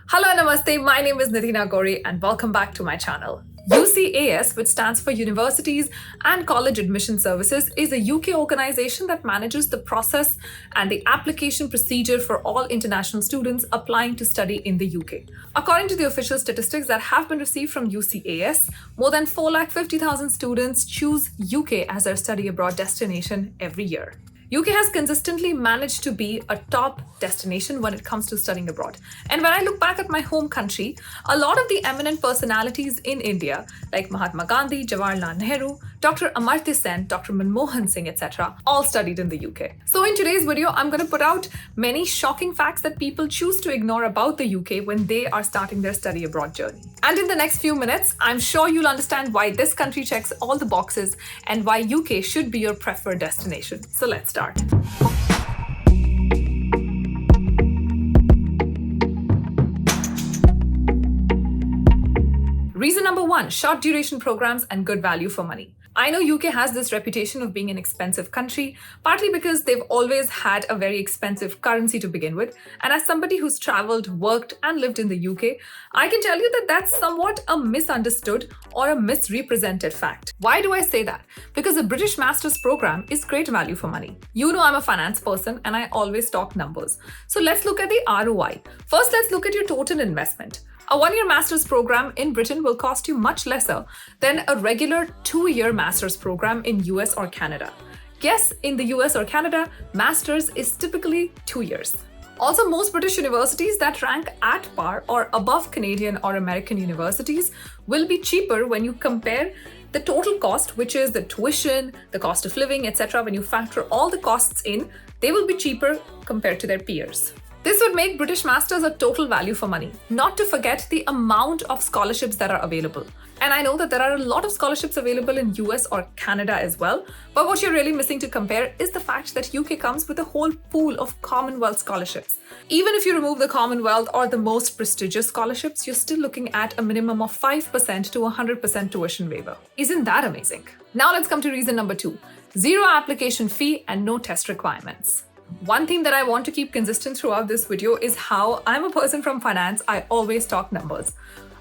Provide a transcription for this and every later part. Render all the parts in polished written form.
Hello, namaste. My name is Nidhi Nagori and welcome back to my channel. UCAS, which stands for Universities and College Admission Services, is a UK organization that manages the process and the application procedure for all international students applying to study in the UK. According to the official statistics that have been received from UCAS, more than 450,000 students choose UK as their study abroad destination every year. UK has consistently managed to be a top destination when it comes to studying abroad. And when I look back at my home country, a lot of the eminent personalities in India, like Mahatma Gandhi, Jawaharlal Nehru, Dr. Amartya Sen, Dr. Manmohan Singh, etc., all studied in the UK. So in today's video, I'm going to put out many shocking facts that people choose to ignore about the UK when they are starting their study abroad journey. And in the next few minutes, I'm sure you'll understand why this country checks all the boxes and why UK should be your preferred destination. So let's start. Reason number one, short duration programs and good value for money. I know UK has this reputation of being an expensive country, partly because they've always had a very expensive currency to begin with. And as somebody who's traveled, worked, and lived in the UK, I can tell you that that's somewhat a misunderstood or a misrepresented fact. Why do I say that? Because the British Master's program is great value for money. You know I'm a finance person and I always talk numbers. So let's look at the ROI. First, let's look at your total investment. A one-year master's program in Britain will cost you much lesser than a regular 2-year master's program in US or Canada. Yes, in the US or Canada, master's is typically 2 years. Also, most British universities that rank at par or above Canadian or American universities will be cheaper when you compare the total cost, which is the tuition, the cost of living, etc. When you factor all the costs in, they will be cheaper compared to their peers. This would make British Masters a total value for money, not to forget the amount of scholarships that are available. And I know that there are a lot of scholarships available in US or Canada as well, but what you're really missing to compare is the fact that UK comes with a whole pool of Commonwealth scholarships. Even if you remove the Commonwealth or the most prestigious scholarships, you're still looking at a minimum of 5% to 100% tuition waiver. Isn't that amazing? Now let's come to reason number 2. Zero application fee and no test requirements. One thing that I want to keep consistent throughout this video is how I'm a person from finance. I always talk numbers.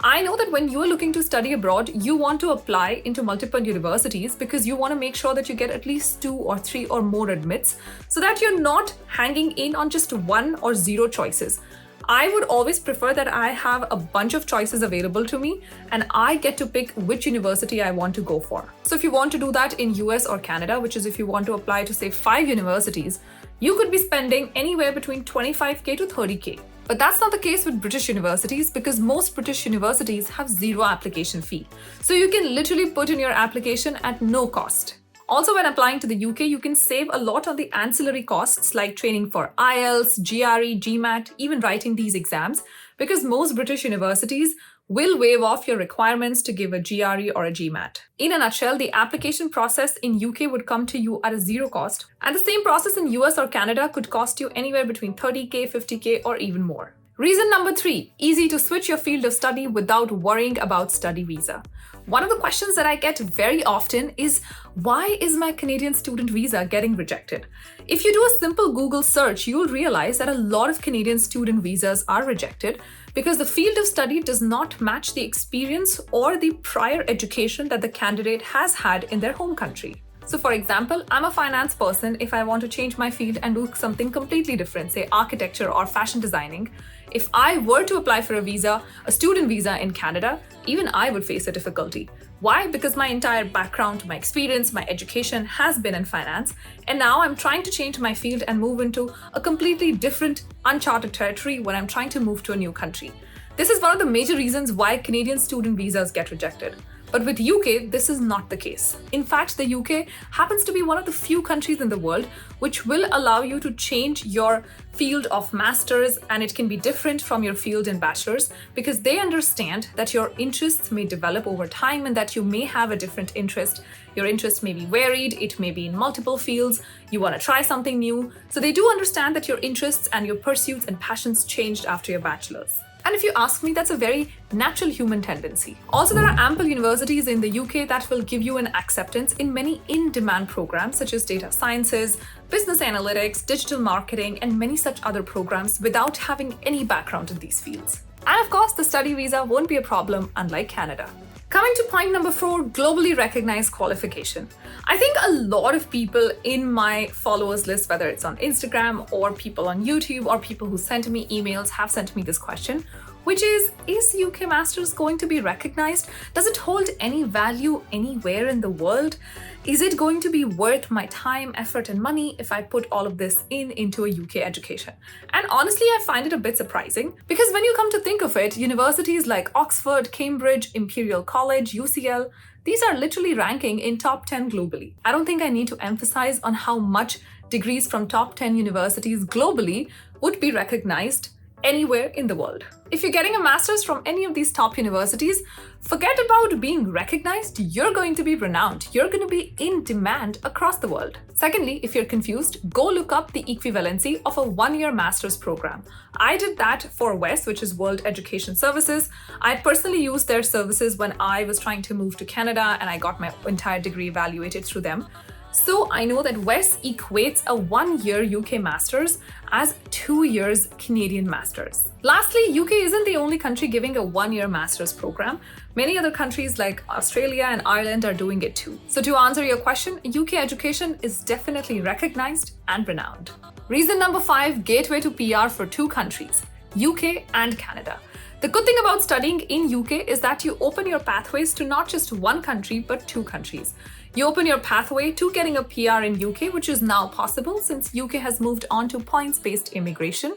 I know that when you're looking to study abroad, you want to apply into multiple universities because you want to make sure that you get at least 2 or 3 or more admits so that you're not hanging in on just 1 or 0 choices. I would always prefer that I have a bunch of choices available to me and I get to pick which university I want to go for. So if you want to do that in US or Canada, which is if you want to apply to say 5 universities, you could be spending anywhere between 25k to 30k. But that's not the case with British universities because most British universities have zero application fee. So you can literally put in your application at no cost. Also, when applying to the UK, you can save a lot on the ancillary costs like training for IELTS, GRE, GMAT, even writing these exams, because most British universities will waive off your requirements to give a GRE or a GMAT. In a nutshell, the application process in UK would come to you at a zero cost, and the same process in US or Canada could cost you anywhere between 30k, 50k, or even more. Reason number 3, easy to switch your field of study without worrying about study visa. One of the questions that I get very often is, why is my Canadian student visa getting rejected? If you do a simple Google search, you'll realize that a lot of Canadian student visas are rejected because the field of study does not match the experience or the prior education that the candidate has had in their home country. So for example, I'm a finance person. If I want to change my field and do something completely different, say architecture or fashion designing, if I were to apply for a visa, a student visa in Canada, even I would face a difficulty. Why? Because my entire background, my experience, my education has been in finance, and now I'm trying to change my field and move into a completely different, uncharted territory when I'm trying to move to a new country. This is one of the major reasons why Canadian student visas get rejected. But with UK, this is not the case. In fact, the UK happens to be one of the few countries in the world which will allow you to change your field of master's, and it can be different from your field in bachelor's because they understand that your interests may develop over time and that you may have a different interest. Your interest may be varied, it may be in multiple fields, you want to try something new. So they do understand that your interests and your pursuits and passions changed after your bachelor's. And if you ask me, that's a very natural human tendency. Also, there are ample universities in the UK that will give you an acceptance in many in-demand programs such as data sciences, business analytics, digital marketing, and many such other programs without having any background in these fields. And of course, the study visa won't be a problem, unlike Canada. Coming to point number 4, globally recognized qualification. I think a lot of people in my followers list, whether it's on Instagram or people on YouTube or people who sent me emails, have sent me this question, which is UK Masters going to be recognized? Does it hold any value anywhere in the world? Is it going to be worth my time, effort, and money if I put all of this into a UK education? And honestly, I find it a bit surprising because when you come to think of it, universities like Oxford, Cambridge, Imperial College, UCL, these are literally ranking in top 10 globally. I don't think I need to emphasize on how much degrees from top 10 universities globally would be recognized anywhere in the world. If you're getting a master's from any of these top universities, forget about being recognized. You're going to be renowned. You're going to be in demand across the world. Secondly, if you're confused, go look up the equivalency of a 1-year master's program. I did that for WES, which is World Education Services. I personally used their services when I was trying to move to Canada and I got my entire degree evaluated through them. So I know that WES equates a 1-year UK Masters as 2 years Canadian Masters. Lastly, UK isn't the only country giving a 1-year Masters program. Many other countries like Australia and Ireland are doing it too. So to answer your question, UK education is definitely recognized and renowned. Reason number 5, gateway to PR for 2 countries, UK and Canada. The good thing about studying in UK is that you open your pathways to not just 1 country, but 2 countries. You open your pathway to getting a PR in UK, which is now possible since UK has moved on to points-based immigration.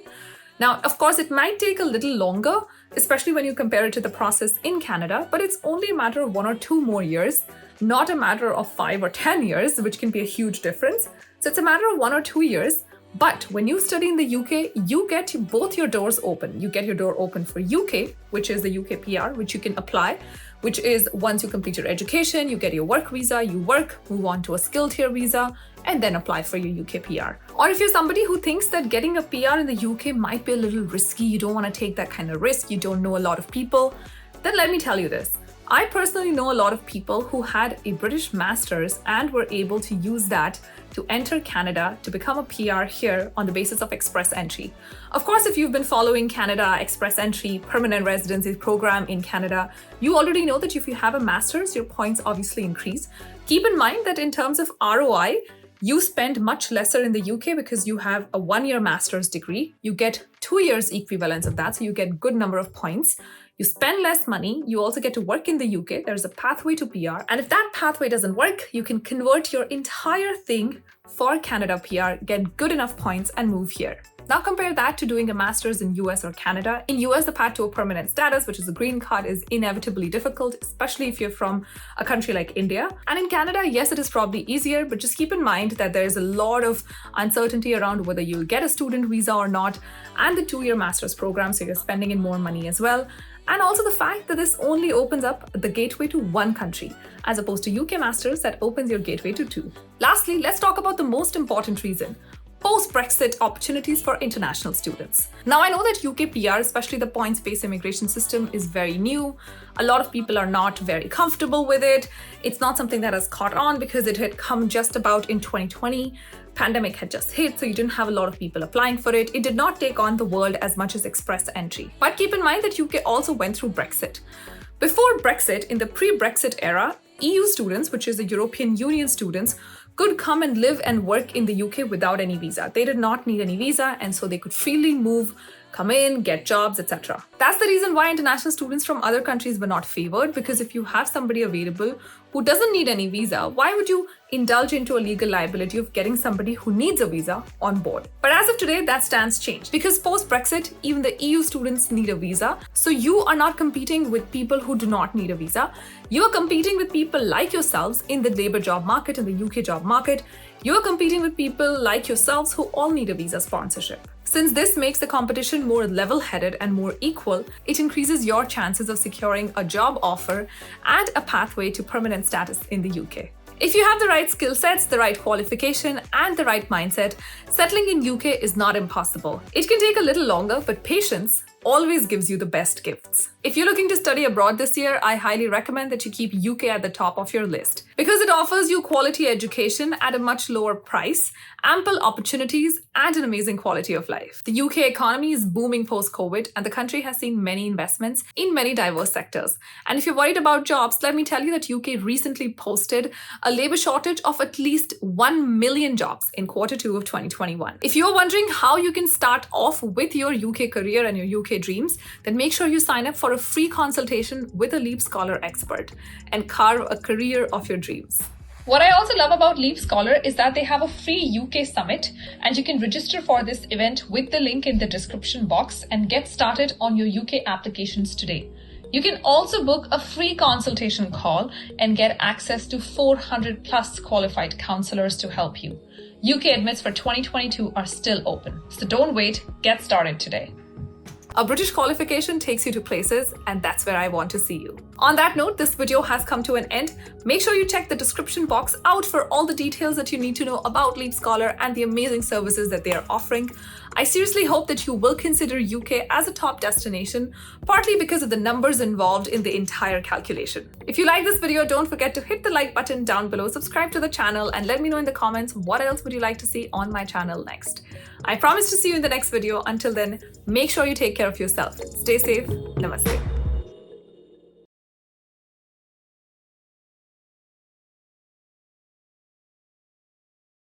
Now, of course, it might take a little longer, especially when you compare it to the process in Canada, but it's only a matter of 1 or 2 more years, not a matter of 5 or 10 years, which can be a huge difference. So it's a matter of 1 or 2 years. But when you study in the UK, you get both your doors open. You get your door open for UK, which is the UK PR, which you can apply, which is once you complete your education, you get your work visa, you work, move on to a skilled tier visa, and then apply for your UK PR. Or if you're somebody who thinks that getting a PR in the UK might be a little risky, you don't want to take that kind of risk, you don't know a lot of people, then let me tell you this. I personally know a lot of people who had a British master's and were able to use that to enter Canada to become a PR here on the basis of express entry. Of course, if you've been following Canada Express Entry permanent residency program in Canada, you already know that if you have a master's, your points obviously increase. Keep in mind that in terms of ROI, you spend much lesser in the UK because you have a 1-year master's degree. You get 2 years equivalence of that, so you get good number of points. You spend less money, you also get to work in the UK, there's a pathway to PR, and if that pathway doesn't work, you can convert your entire thing for Canada PR, get good enough points, and move here. Now compare that to doing a master's in US or Canada. In US, the path to a permanent status, which is a green card, is inevitably difficult, especially if you're from a country like India. And in Canada, yes, it is probably easier, but just keep in mind that there's a lot of uncertainty around whether you'll get a student visa or not, and the 2-year master's program, so you're spending in more money as well. And also the fact that this only opens up the gateway to 1 country, as opposed to UK Masters that opens your gateway to 2. Lastly, let's talk about the most important reason. Post-Brexit opportunities for international students. Now, I know that UK PR, especially the points-based immigration system, is very new. A lot of people are not very comfortable with it. It's not something that has caught on because it had come just about in 2020. Pandemic had just hit, so you didn't have a lot of people applying for it. It did not take on the world as much as express entry. But keep in mind that UK also went through Brexit. Before Brexit, in the pre-Brexit era, EU students, which is the European Union students, could come and live and work in the UK without any visa. They did not need any visa, and so they could freely move, come in, get jobs, etc. That's the reason why international students from other countries were not favored, because if you have somebody available who doesn't need any visa, why would you indulge into a legal liability of getting somebody who needs a visa on board? But as of today, that stance changed because post-Brexit, even the EU students need a visa. So you are not competing with people who do not need a visa. You are competing with people like yourselves in the labor job market, in the UK job market. You are competing with people like yourselves who all need a visa sponsorship. Since this makes the competition more level-headed and more equal, it increases your chances of securing a job offer and a pathway to permanent status in the UK. If you have the right skill sets, the right qualification, and the right mindset, settling in UK is not impossible. It can take a little longer, but patience always gives you the best gifts. If you're looking to study abroad this year, I highly recommend that you keep UK at the top of your list because it offers you quality education at a much lower price, ample opportunities, and an amazing quality of life. The UK economy is booming post-COVID, and the country has seen many investments in many diverse sectors. And if you're worried about jobs, let me tell you that UK recently posted a labor shortage of at least 1 million jobs in Q2 of 2021. If you're wondering how you can start off with your UK career and your UK dreams, then make sure you sign up for a free consultation with a Leapscholar expert and carve a career of your dreams. What I also love about Leapscholar is that they have a free UK summit, and you can register for this event with the link in the description box and get started on your UK applications today. You can also book a free consultation call and get access to 400 plus qualified counselors to help you. UK admits for 2022 are still open, so don't wait, get started today. A British qualification takes you to places, and that's where I want to see you. On that note, this video has come to an end. Make sure you check the description box out for all the details that you need to know about Leapscholar and the amazing services that they are offering. I seriously hope that you will consider UK as a top destination, partly because of the numbers involved in the entire calculation. If you like this video, don't forget to hit the like button down below, subscribe to the channel, and let me know in the comments what else would you like to see on my channel next. I promise to see you in the next video. Until then, make sure you take care of yourself. Stay safe. Namaste.